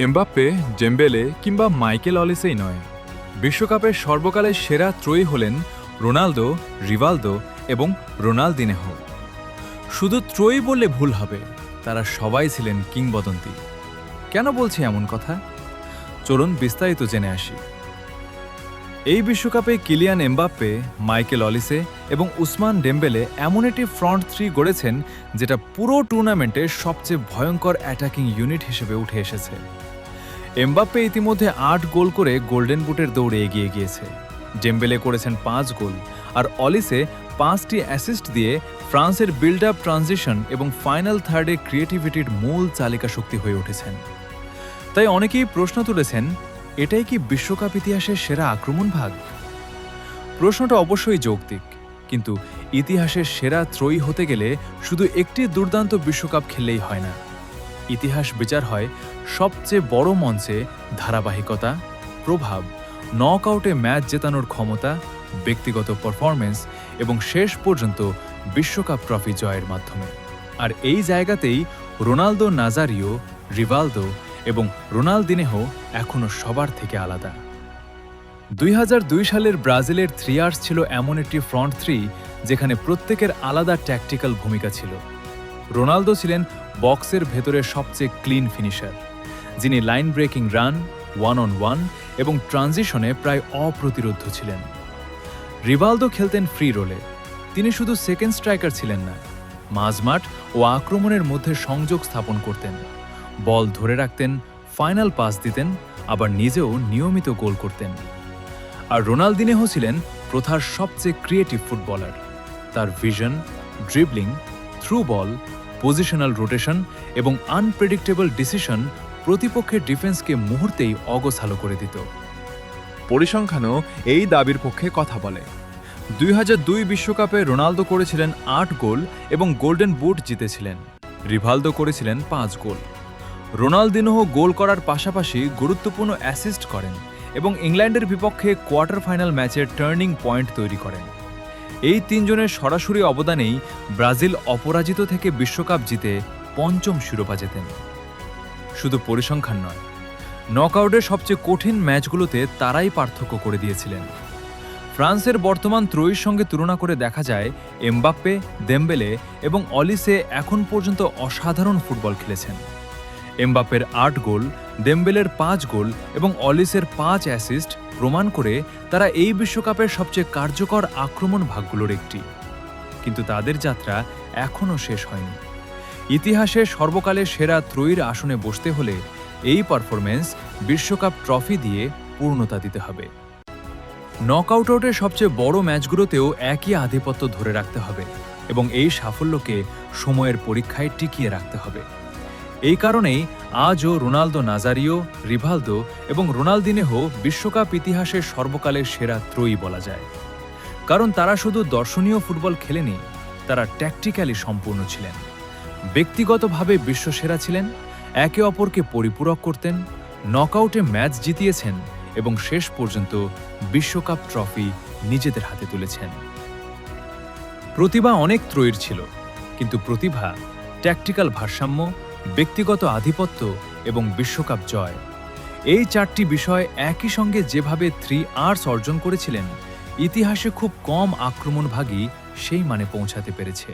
Mbappe, Dembélé কিংবা Michael অলিসেই নয়, বিশ্বকাপের সর্বকালের সেরা ত্রয়ী হলেন রোনালদো, রিভালদো এবং রোনালদিনহো। শুধু ত্রয়ী বললে ভুল হবে, তারা সবাই ছিলেন কিংবদন্তি। কেন বলছি এমন কথা? চলুন বিস্তারিত জেনে আসি। এই বিশ্বকাপে কিলিয়ান এমবাপ্পে, মাইকেল অলিসে এবং উসমান ডেম্বেলে এমন একটি ফ্রন্ট থ্রি গড়েছেন যেটা পুরো টুর্নামেন্টে সবচেয়ে ভয়ঙ্কর অ্যাটাকিং ইউনিট হিসেবে উঠে এসেছে। এমবাপ্পে ইতিমধ্যে ৮ গোল করে গোল্ডেন বুটের দৌড়ে এগিয়ে গিয়েছে। ডেম্বেলে করেছেন ৫ গোল, আর অলিসে ৫টি অ্যাসিস্ট দিয়ে ফ্রান্সের বিল্ড আপ, ট্রানজিশন এবং ফাইনাল থার্ডে ক্রিয়েটিভিটির মূল চালিকা শক্তি হয়ে উঠেছেন। তাই অনেকেই প্রশ্ন তুলেছেন, এটাই কি বিশ্বকাপ ইতিহাসের সেরা আক্রমণ ভাগ? প্রশ্নটা অবশ্যই যৌক্তিক, কিন্তু ইতিহাসের সেরা ত্রয়ী হতে গেলে শুধু একটি দুর্দান্ত বিশ্বকাপ খেললেই হয় না। ইতিহাস বিচার হয় সবচেয়ে বড় মঞ্চে ধারাবাহিকতা, প্রভাব, নকআউটে ম্যাচ জেতানোর ক্ষমতা, ব্যক্তিগত পারফরমেন্স এবং শেষ পর্যন্ত বিশ্বকাপ ট্রফি জয়ের মাধ্যমে। আর এই জায়গাতেই রোনালদো নাজারিও, রিভালদো এবং রোনালদিনহো এখনও সবার থেকে আলাদা। ২০০২ সালের ব্রাজিলের থ্রিয়ার্স ছিল এমন একটি ফ্রন্ট থ্রি যেখানে প্রত্যেকের আলাদা ট্যাকটিক্যাল ভূমিকা ছিল। রোনালদো ছিলেন বক্সের ভেতরে সবচেয়ে ক্লিন ফিনিশার, যিনি line breaking run, one on one এবং ট্রানজিশনে প্রায় অপ্রতিরোধ্য ছিলেন। রিভালদো খেলতেন ফ্রি রোলে। তিনি শুধু সেকেন্ড স্ট্রাইকার ছিলেন না, মাঝমাঠ ও আক্রমণের মধ্যে সংযোগ স্থাপন করতেন, বল ধরে রাখতেন, ফাইনাল পাস দিতেন, আবার নিজেও নিয়মিত গোল করতেন। আর রোনালদিনহো ছিলেন প্রথার সবচেয়ে ক্রিয়েটিভ ফুটবলার। তার vision, dribbling, through ball, positional rotation এবং আনপ্রেডিক্টেবল ডিসিশন প্রতিপক্ষের ডিফেন্সকে মুহূর্তেই অগোছালো করে দিত। পরিসংখ্যানও এই দাবির পক্ষে কথা বলে। ২০০২ বিশ্বকাপে রোনালদো করেছিলেন ৮ গোল এবং গোল্ডেন বুট জিতেছিলেন। রিভালদো করেছিলেন ৫ গোল। রোনালদিনহো গোল করার পাশাপাশি গুরুত্বপূর্ণ অ্যাসিস্ট করেন এবং ইংল্যান্ডের বিপক্ষে কোয়ার্টার ফাইনাল ম্যাচের টার্নিং পয়েন্ট তৈরি করেন। এই তিনজনের সরাসরি অবদানেই ব্রাজিল অপরাজিত থেকে বিশ্বকাপ জিতে ৫ম শিরোপা জেতেন। শুধু পরিসংখ্যান নয়, নকআউটের সবচেয়ে কঠিন ম্যাচগুলোতে তারাই পার্থক্য করে দিয়েছিলেন। ফ্রান্সের বর্তমান ত্রয়ীর সঙ্গে তুলনা করে দেখা যায় এমবাপ্পে, দেম্বেলে এবং অলিসে এখন পর্যন্ত অসাধারণ ফুটবল খেলেছেন। এমবাপ্পের ৮ গোল, দেম্বেলের ৫ গোল এবং অলিসের ৫ অ্যাসিস্ট প্রমাণ করে তারা এই বিশ্বকাপের সবচেয়ে কার্যকর আক্রমণ ভাগগুলোর একটি। কিন্তু তাদের যাত্রা এখনও শেষ হয়নি। ইতিহাসে সর্বকালের সেরা ত্রয়ীর আসনে বসতে হলে এই পারফরমেন্স বিশ্বকাপ ট্রফি দিয়ে পূর্ণতা দিতে হবে। নকআউটের সবচেয়ে বড় ম্যাচগুলোতেও একই আধিপত্য ধরে রাখতে হবে এবং এই সাফল্যকে সময়ের পরীক্ষায় টিকিয়ে রাখতে হবে। এই কারণেই আজও রোনালদো নাজারিও, রিভালদো এবং রোনালদিনহো বিশ্বকাপ ইতিহাসের সর্বকালের সেরা ত্রয়ী বলা যায়। কারণ তারা শুধু দর্শনীয় ফুটবল খেলেনি, তারা ট্যাকটিক্যালি সম্পূর্ণ ছিলেন, ব্যক্তিগতভাবে বিশ্বসেরা ছিলেন, একে অপরকে পরিপূরক করতেন, নকআউটে ম্যাচ জিতিয়েছেন এবং শেষ পর্যন্ত বিশ্বকাপ ট্রফি নিজেদের হাতে তুলেছেন। প্রতিভা অনেক ত্রয়ীর ছিল, কিন্তু প্রতিভা, ট্যাকটিক্যাল ভারসাম্য, ব্যক্তিগত আধিপত্য এবং বিশ্বকাপ জয়, এই ৪টি বিষয় একই সঙ্গে যেভাবে 3Rs অর্জন করেছিলেন, ইতিহাসে খুব কম আক্রমণভাগী সেই মানে পৌঁছাতে পেরেছে।